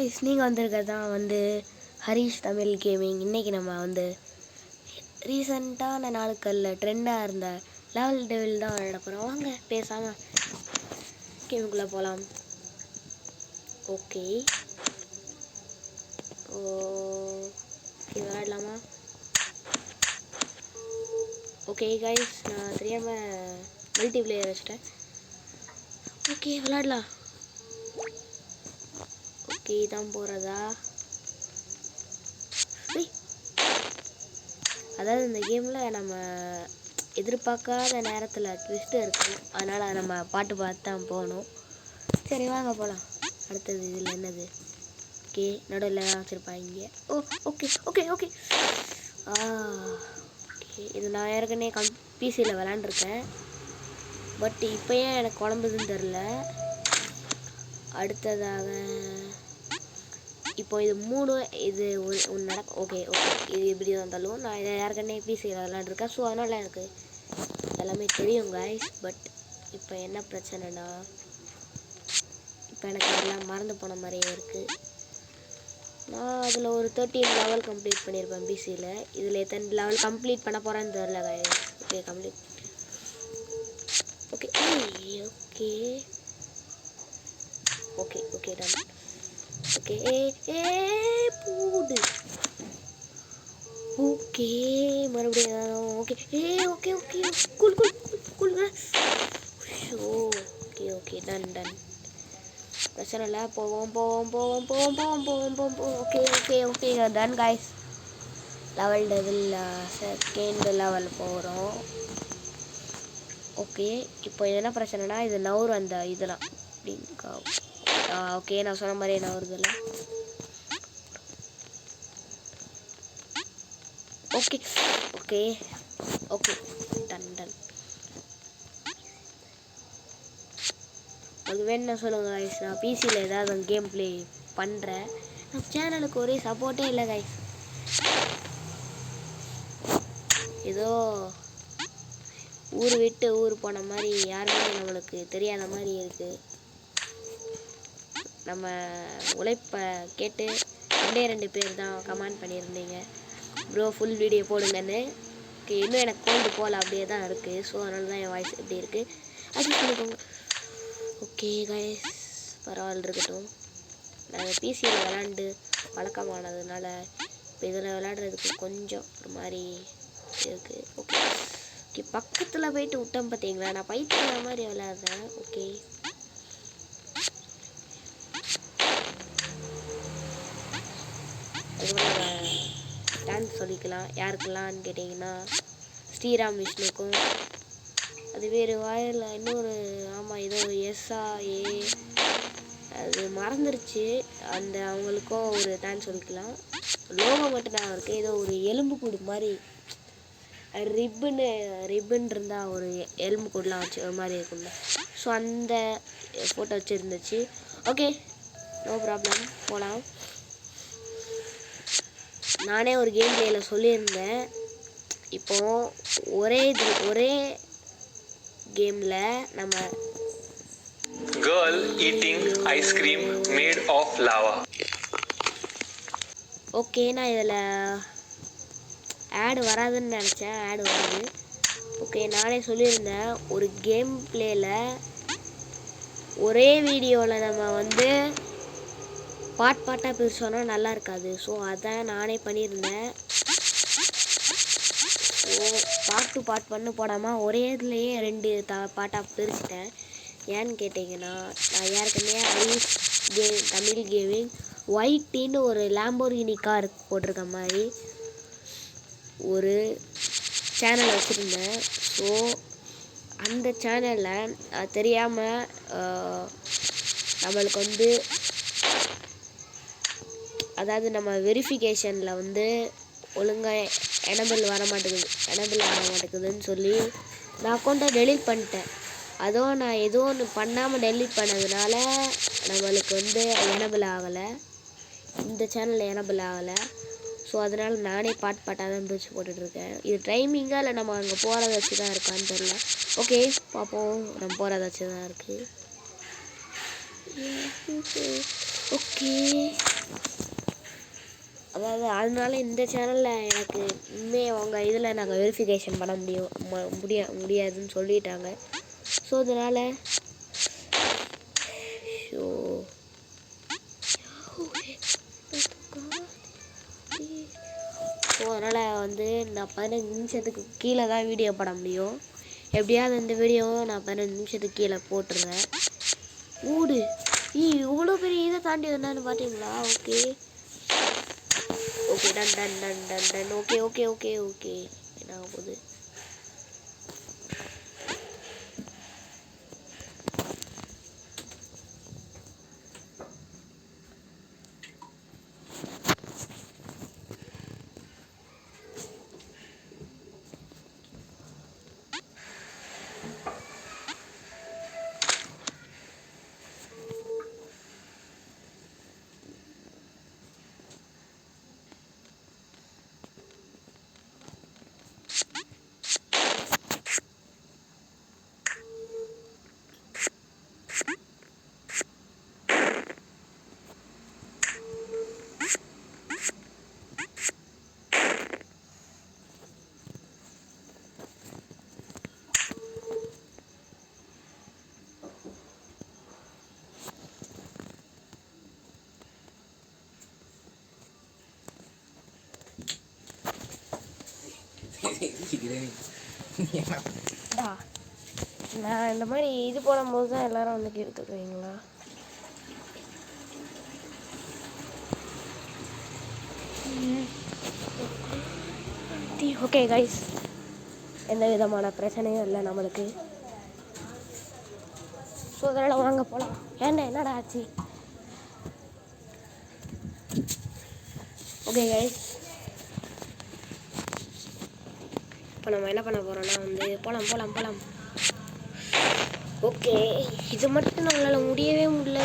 Guys நீங்கள் வந்திருக்கிறது தான் வந்து ஹரிஷ் தமிழ் கேமிங். இன்றைக்கி நம்ம வந்து ரீசெண்டான நாட்களில் ட்ரெண்டாக இருந்த லெவல் டெவில் தான் விளையாட போகிறோம். வாங்க பேசாமல் கேமுக்குள்ளே போகலாம். ஓகே விளையாடலாமா? ஓகே गाइस நான் தெரியாமல் மல்டி பிளேயர் வச்சிட்டேன். ஓகே விளையாடலாம். ஓகே தான் போகிறதா? அதாவது இந்த கேமில் நம்ம எதிர்பார்க்காத நேரத்தில் ட்விஸ்ட்டு இருக்கும், அதனால் நம்ம பாட்டு பார்த்து தான் போகணும். சரி வாங்க போகலாம். அடுத்தது இதில் என்னது? ஓகே நடுவில் தான் வச்சுருப்பாங்க. ஓகே ஓகே ஓகே ஓகே இது நான் ஏற்கனவே பிசியில் விளாண்டுருக்கேன். பட் இப்போ ஏன் எனக்கு குழம்புதுன்னு தெரில. அடுத்ததாக இப்போ இது மூணு இது ஒன்று நடக்கும். ஓகே ஓகே இது எப்படி வந்தாலும் நான் இதை ஏற்கனவே பிசியில் விளாண்டுருக்கேன். ஸோ அதனால் எனக்கு எல்லாமே தெரியும் गाइस. பட் இப்போ என்ன பிரச்சனைனா, இப்போ எனக்கு எல்லாம் மறந்து போன மாதிரியே இருக்குது. நான் அதில் ஒரு 13 லெவல் கம்ப்ளீட் பண்ணியிருப்பேன் பிசியில். இதில் எத்தனை லெவல் கம்ப்ளீட் பண்ண போகிறேன்னு தெரில guys. Okay complete. Okay okay okay okay done. Okay பூடு. ஓகே மறுபடியும் okay okay okay cool cool cool. Show okay okay done done. பிரச்சனை இல்லை. போவோம் போவோம் போவோம் போவோம் போவோம் போவோம் போவோம். Okay okay okay done guys. Level devil second level போகிறோம். ஓகே இப்போ என்ன பிரச்சனைனா, இது நவுறு அந்த இதெல்லாம் அப்படிங்கா. ஓகே நான் சொன்ன மாதிரி நவுறுதில்ல. Okay okay okay done done. அது வேணும்னா சொல்லுங்கள் गाइस. நான் பிசியில் ஏதாவது கேம் ப்ளே பண்ணுறேன். நம்ம சேனலுக்கு ஒரே சப்போர்ட்டே இல்லை गाइस. ஏதோ ஊர் விட்டு ஊர் போன மாதிரி யாருமே நம்மளுக்கு தெரியாத மாதிரி இருக்குது. நம்ம உழைப்பை கேட்டு 2 பேர் தான் கமெண்ட் பண்ணியிருந்தீங்க, ப்ரோ ஃபுல் வீடியோ போடுங்கன்னு. ஓகே இன்னும் எனக்கு கோல்டு போல் அப்படியே தான் இருக்குது. ஸோ அதனால தான் என் வாய்ஸ் இப்படி இருக்குது. அது சொல்லிக்கோங்க. ஓகே गाइस பரவாயில்ல இருக்கட்டும். நாங்கள் பிசியில் விளாண்டு பழக்கமானதுனால இப்போ இதில் விளாடுறதுக்கு கொஞ்சம் ஒரு மாதிரி இருக்குது. ஓகே ஓகே பக்கத்தில் போயிட்டு விட்டோம் பார்த்தீங்களா, நான் பைத்திய மாதிரி விளையாடுறேன். ஓகே அதுக்கப்புறம் டான்ஸ் சொல்லிக்கலாம். யாருக்கெல்லாம்னு கேட்டிங்கன்னா, ஸ்ரீராம் விஷ்ணுக்கும். அது வேறு வாயில் இன்னொரு ஆமாம் ஏதோ எஸ்ஆஏ அது மறந்துருச்சு. அந்த அவங்களுக்கும் ஒரு டான்ஸ் சொல்லிக்கலாம். லோகோ மட்டும் தான் இருக்குது. ஏதோ ஒரு எலும்பு கூடு மாதிரி ரிப்பன் இருந்தால் ஒரு எலும்பு கூடலாம் வச்சு ஒரு மாதிரி இருக்கும்ல. ஸோ அந்த ஃபோட்டோ வச்சுருந்துச்சு. ஓகே நோ ப்ராப்ளம் போகலாம். நானே ஒரு கேம் பிளேயில் சொல்லியிருந்தேன். இப்போது ஒரே கேமில் நம்ம girl eating ice cream made of lava. Okay நான் இதில் ஆடு வராதுன்னு நினச்சேன். ஆடு வருது. ஓகே நானே சொல்லியிருந்தேன் ஒரு கேம் பிளேயில் ஒரே வீடியோவில் நம்ம வந்து பாட்டாக பிரிச்சோன்னா நல்லா இருக்காது. ஸோ அதான் நானே பண்ணியிருந்தேன். ஸோ பாட் பண்ணு போடாமல் ஒரே இதுலேயே 2 பாட்டாக பிரிச்சிட்டேன். ஏன்னு கேட்டிங்கன்னா, நான் ஏற்கனவே ஹரிஷ் தமிழ் கேமிங் ஒயிட்டின்னு ஒரு லாம்போர்கினி கார் போட்டிருக்க மாதிரி ஒரு சேனல் வச்சுருந்தேன். ஸோ அந்த சேனலில் தெரியாமல் நம்மளுக்கு வந்து அதாவது நம்ம வெரிஃபிகேஷனில் வந்து ஒழுங்காக எனபிள் ஆக மாட்டேங்குதுன்னு சொல்லி நான் அக்கௌண்ட்டை டெலீட் பண்ணிட்டேன். அதுவும் நான் ஏதோ ஒன்று பண்ணாமல் டெலீட் பண்ணதுனால நம்மளுக்கு வந்து எனபிள் ஆகலை, இந்த சேனலில் எனபிள் ஆகலை. ஸோ அதனால் நானே பாட்டாக தான் பிரித்து போட்டுட்ருக்கேன். இது டைமிங்காக இல்லை நம்ம அங்கே போகிறத வச்சு தான் இருக்கான்னு தெரில. ஓகே பார்ப்போம். நம்ம போகிறத வச்சு தான் இருக்குது. ஓகே அதாவது அதனால இந்த சேனலில் எனக்கு இனிமே அவங்க இதில் நாங்கள் வெரிஃபிகேஷன் பண்ண முடியாதுன்னு சொல்லிட்டாங்க. ஸோ அதனால் வந்து நான் 15 நிமிஷத்துக்கு கீழே தான் வீடியோ போட முடியும். எப்படியாவது இந்த வீடியோவை நான் 15 நிமிஷத்துக்கு கீழே போட்டுருவேன். ஊடு இவ்வளோ பெரிய இதை தாண்டி வந்தான்னு பார்த்தீங்களா? Okay okay done done done done done okay okay okay okay என்ன ஆக போகுது? நான் இந்த மாதிரி இது போடும்போது தான் எல்லாரும் வந்து கேட்டுக்குவீங்களா? ஓகே கைஸ், எந்த விதமான பிரச்சனையும் இல்லை நம்மளுக்கு. ஸோ அதனால் வாங்க போகலாம். என்னடா ஆச்சு? ஓகே கைஸ், இப்போ நம்ம என்ன பண்ண போகிறோம்னா வந்து போகலாம். ஓகே, இது மட்டும் நம்மளால் முடியவே முடியல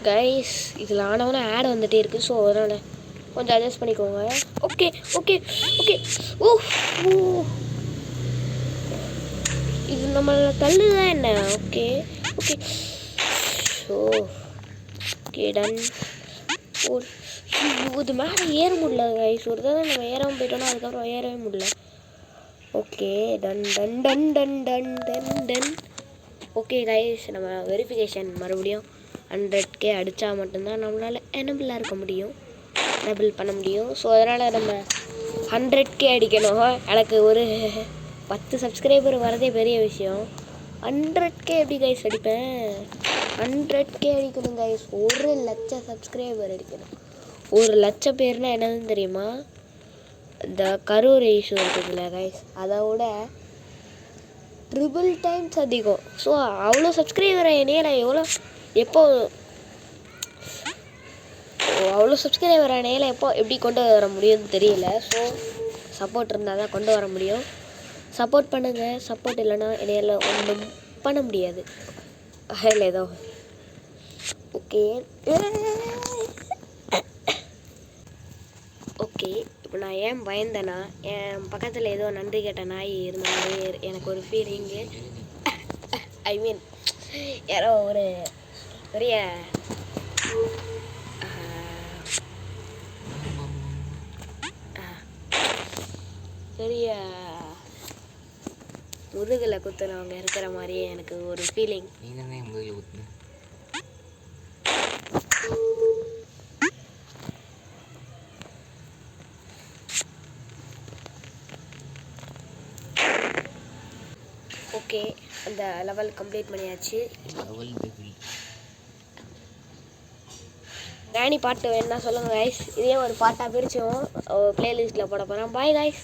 கைஸ். இதில் ஆனவொன்னே ஆட் வந்துகிட்டே இருக்குது. ஸோ அதனால் கொஞ்சம் அட்ஜஸ்ட் பண்ணிக்கோங்க. ஓகே ஓகே ஓகே ஓ இது நம்மள தள்ளுதான் என்ன? Okay okay so okay done. இது மேலே ஏற முடியல கைஸ். ஒரு தடவை நம்ம ஏறாமல் போயிட்டோம்னா அதுக்கப்புறம் ஏறவே முடியல. Okay done done done done done done done. Okay guys, நம்ம வெரிஃபிகேஷன் மறுபடியும் 100K அடித்தா மட்டும்தான் நம்மளால் எனபிளாக இருக்க முடியும், எனபிள் பண்ண முடியும். ஸோ அதனால் நம்ம 100K அடிக்கணும். எனக்கு ஒரு 10 சப்ஸ்கிரைபர் வரதே பெரிய விஷயம். 100K எப்படி கைஸ் அடிப்பேன்? 100K அடிக்கணும் கைஸ். 1,00,000 சப்ஸ்கிரைபர் அடிக்கணும். 1,00,000 பேர்னா என்னதுன்னு தெரியுமா? இந்த கரூர் இஷ்யூ இருக்குதுல்ல கைஸ், அதை விட ட்ரிபிள் டைம்ஸ் அதிகம். ஸோ அவ்வளோ சப்ஸ்கிரைபரை என்னைய அவ்வளோ சப்ஸ்கிரைபர் என்னையில் எப்போ எப்படி கொண்டு வர முடியும்னு தெரியல. ஸோ சப்போர்ட் இருந்தால் தான் கொண்டு வர முடியும். சப்போர்ட் பண்ணுங்கள். சப்போர்ட் இல்லைன்னா என்னையில் ஒன்றும் பண்ண முடியாது. இல்லை ஏதோ ஓகே ஓகே. இப்போ நான் ஏன் பயந்தேன்னா, என் பக்கத்தில் ஏதோ நன்றி கேட்ட நாய் இருந்த மாதிரி எனக்கு ஒரு ஃபீலிங்கு. ஐ மீன் யாரோ ஒரு பெரிய முதுகில் குத்துனவங்க இருக்கிற மாதிரியே எனக்கு ஒரு ஃபீலிங். ஓகே, அந்த லெவல் கம்ப்ளீட் பண்ணியாச்சு. ராணி பாட்டு வேணுன்னா சொல்லுங்கள் கைஸ். இதே ஒரு பாட்டாக பிரிச்சும் ப்ளேலிஸ்ட்டில் போட போகிறேன். Bye guys.